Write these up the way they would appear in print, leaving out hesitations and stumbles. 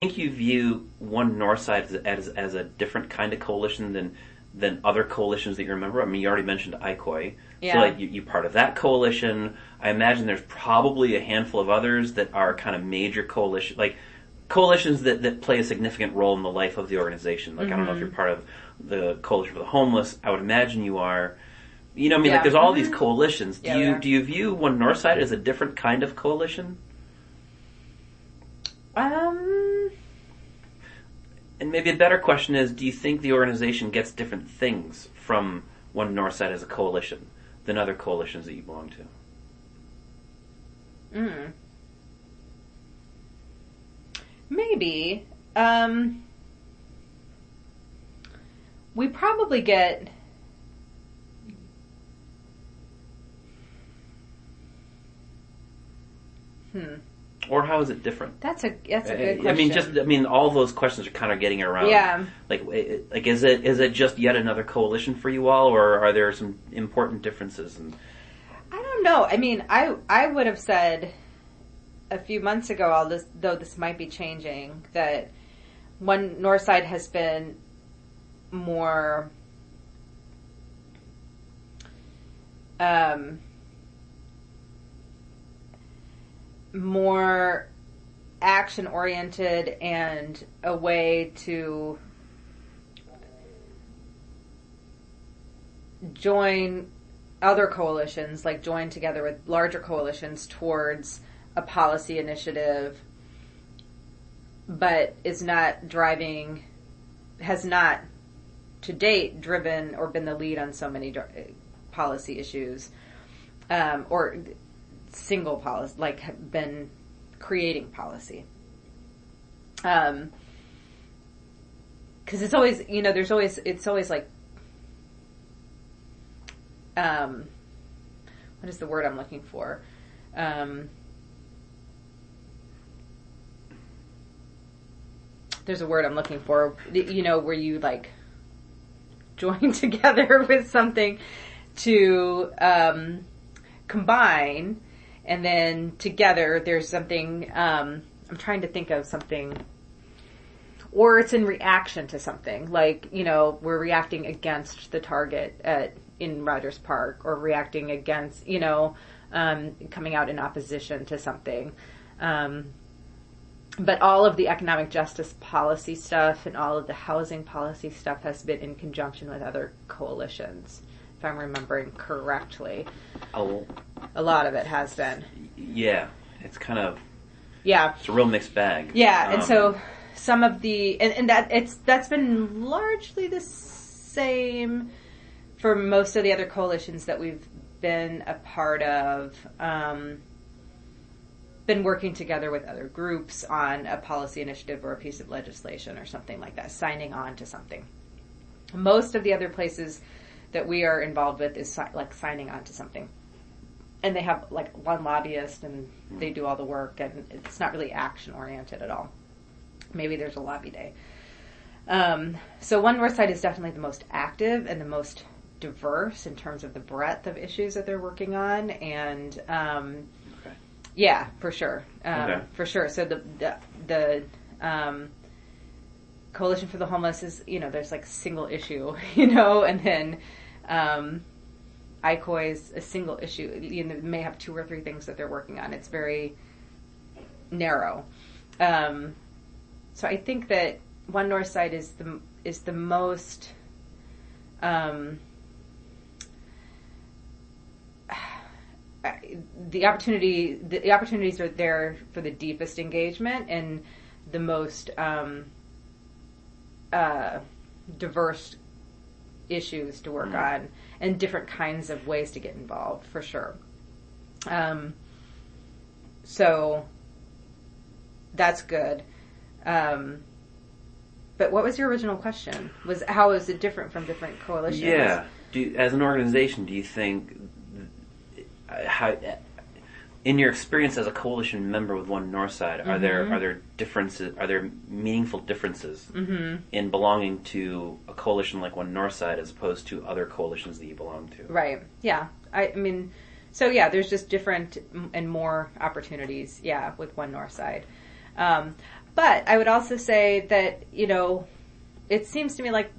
think you view One Northside as a different kind of coalition than other coalitions that you remember? I mean, you already mentioned ICOI. Yeah. So, like, you're part of that coalition. I imagine there's probably a handful of others that are kind of major coalitions that play a significant role in the life of the organization. Like, I don't know if you're part of the Coalition for the Homeless. I would imagine you are. You know what I mean? Yeah. Like, there's all these coalitions. Do you view One Northside as a different kind of coalition? And maybe a better question is, do you think the organization gets different things from One Northside as a coalition than other coalitions that you belong to? Maybe. We probably get... Or how is it different? That's a good question. I mean, all those questions are kind of getting around. Yeah. Like is it just yet another coalition for you all, or are there some important differences? I don't know. I mean, I would have said a few months ago, though this might be changing, that One Northside has been more more action-oriented and a way to join other coalitions, like join together with larger coalitions towards a policy initiative, but has not to date driven or been the lead on so many policy issues, or single policy, like have been creating policy. Because it's always, it's always like, what is the word I'm looking for? There's a word I'm looking for, where you like join together with something to combine, and then together there's something, I'm trying to think of something, or it's in reaction to something, like, we're reacting against the target in Rogers Park, or reacting against, coming out in opposition to something. But all of the economic justice policy stuff and all of the housing policy stuff has been in conjunction with other coalitions, if I'm remembering correctly. A lot of it has been. Yeah, it's kind of... Yeah. It's a real mixed bag. Yeah, and so some of the... And that's been largely the same for most of the other coalitions that we've been a part of. Been working together with other groups on a policy initiative or a piece of legislation or something like that, signing on to something. Most of the other places that we are involved with is like signing on to something. And they have like one lobbyist and they do all the work, and it's not really action oriented at all. Maybe there's a lobby day. So One Northside is definitely the most active and the most diverse in terms of the breadth of issues that they're working on, and yeah, for sure. For sure. So the Coalition for the Homeless is, there's like single issue, and then ICOI is a single issue. They may have 2 or 3 things that they're working on. It's very narrow. So I think that One Northside is the most the opportunities are there for the deepest engagement and the most diverse issues to work on, and different kinds of ways to get involved, for sure. So that's good. But what was your original question? How is it different from different coalitions? Yeah. As an organization, do you think, in your experience as a coalition member with One Northside, are there differences? Are there meaningful differences in belonging to a coalition like One Northside as opposed to other coalitions that you belong to? Right. Yeah. I mean, so yeah, there's just different and more opportunities. Yeah, with One Northside. But I would also say that, it seems to me like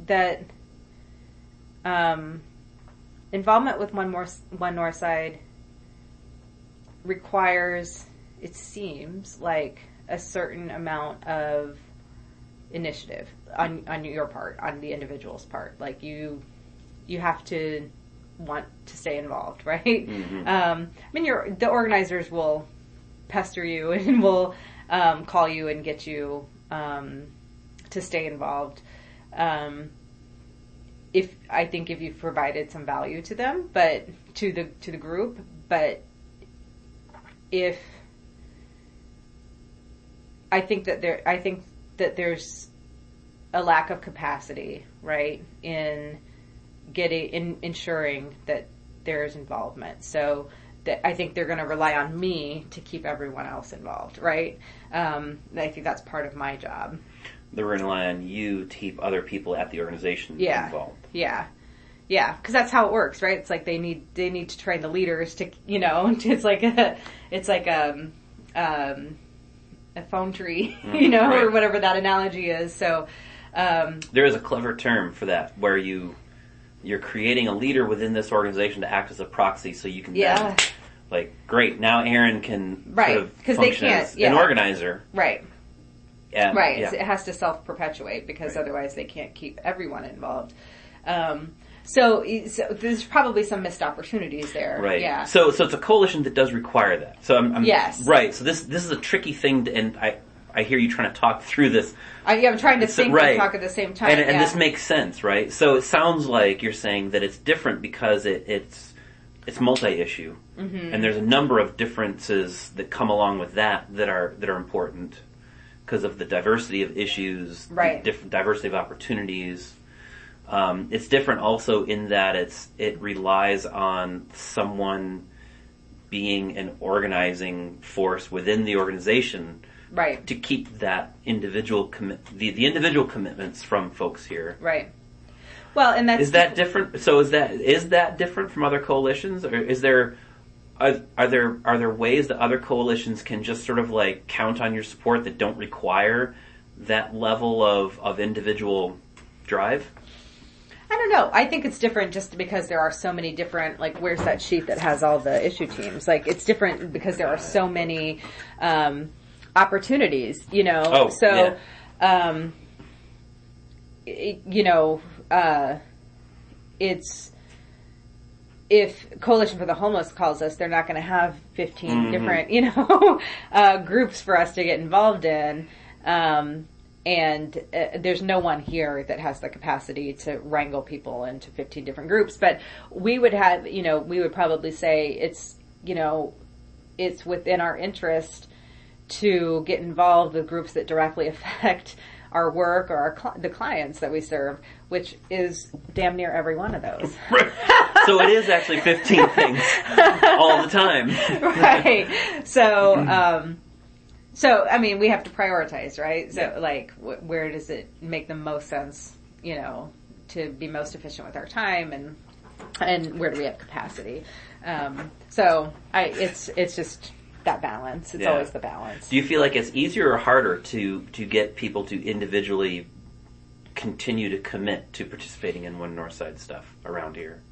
that involvement with One Northside requires, it seems like, a certain amount of initiative on your part, on the individual's part. Like you have to want to stay involved, right? Mm-hmm. The organizers will pester you and will call you and get you to stay involved. If you've provided some value to them, but to the group, but if I think that there's a lack of capacity, right, in ensuring that there's involvement. So that I think they're going to rely on me to keep everyone else involved, right? I think that's part of my job. They're going to rely on you to keep other people at the organization involved. Yeah, because that's how it works, right? It's like they need to train the leaders to, it's like a phone tree, right, or whatever that analogy is. So there is a clever term for that, where you're creating a leader within this organization to act as a proxy, so you can then, like, great, now Aaron can sort of function as an organizer. Right. And, right. Yeah. It has to self-perpetuate because otherwise they can't keep everyone involved. So there's probably some missed opportunities there. Right. Yeah. So it's a coalition that does require that. So I'm yes. Right. So this is a tricky thing, and I hear you trying to talk through this. I'm trying to think and talk at the same time. And this makes sense, right? So it sounds like you're saying that it's different because it's multi-issue, mm-hmm. and there's a number of differences that come along with that are important because of the diversity of issues, right. the diversity of opportunities. It's different also in that it relies on someone being an organizing force within the organization, right, to keep that individual the individual commitments from folks here. Right. Well, and that's... Is that different? So is that different from other coalitions, or are there ways that other coalitions can just sort of like count on your support that don't require that level of individual drive? I don't know. I think it's different just because there are so many different, like, where's that sheet that has all the issue teams? Like, it's different because there are so many opportunities, Oh, so, yeah. It's, if Coalition for the Homeless calls us, they're not going to have 15 mm-hmm. different, groups for us to get involved in. And there's no one here that has the capacity to wrangle people into 15 different groups. But we would have, we would probably say it's within our interest to get involved with groups that directly affect our work or the clients that we serve, which is damn near every one of those. Right. So it is actually 15 things all the time. Right. So, I mean, we have to prioritize, right? So, like, where does it make the most sense, to be most efficient with our time, and where do we have capacity? It's just that balance. It's always the balance. Do you feel like it's easier or harder to get people to individually continue to commit to participating in One Northside stuff around here?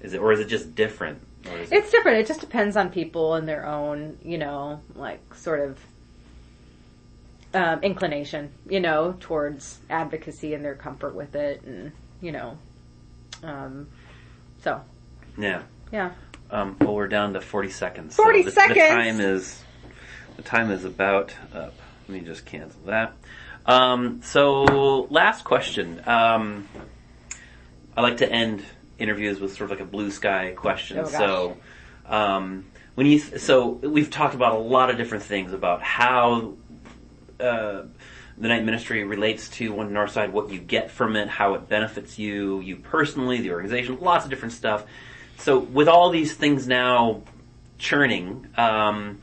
Is it just different? It's different. It just depends on people and their own, like, sort of inclination, towards advocacy and their comfort with it, and so. Yeah. Yeah. Well, we're down to 40 seconds. 40 seconds. The time is about up. Let me just cancel that. So last question. I like to end interviews with sort of like a blue sky question. Oh, so, so we've talked about a lot of different things about how the night ministry relates to One Northside, what you get from it, how it benefits you personally, the organization, lots of different stuff. So with all these things now churning, can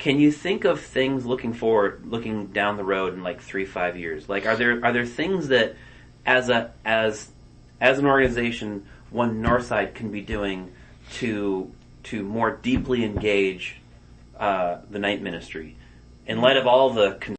you think of things looking forward, looking down the road in like 3-5 years? Like, are there things that as an organization, One Northside can be doing to more deeply engage the night ministry in light of all the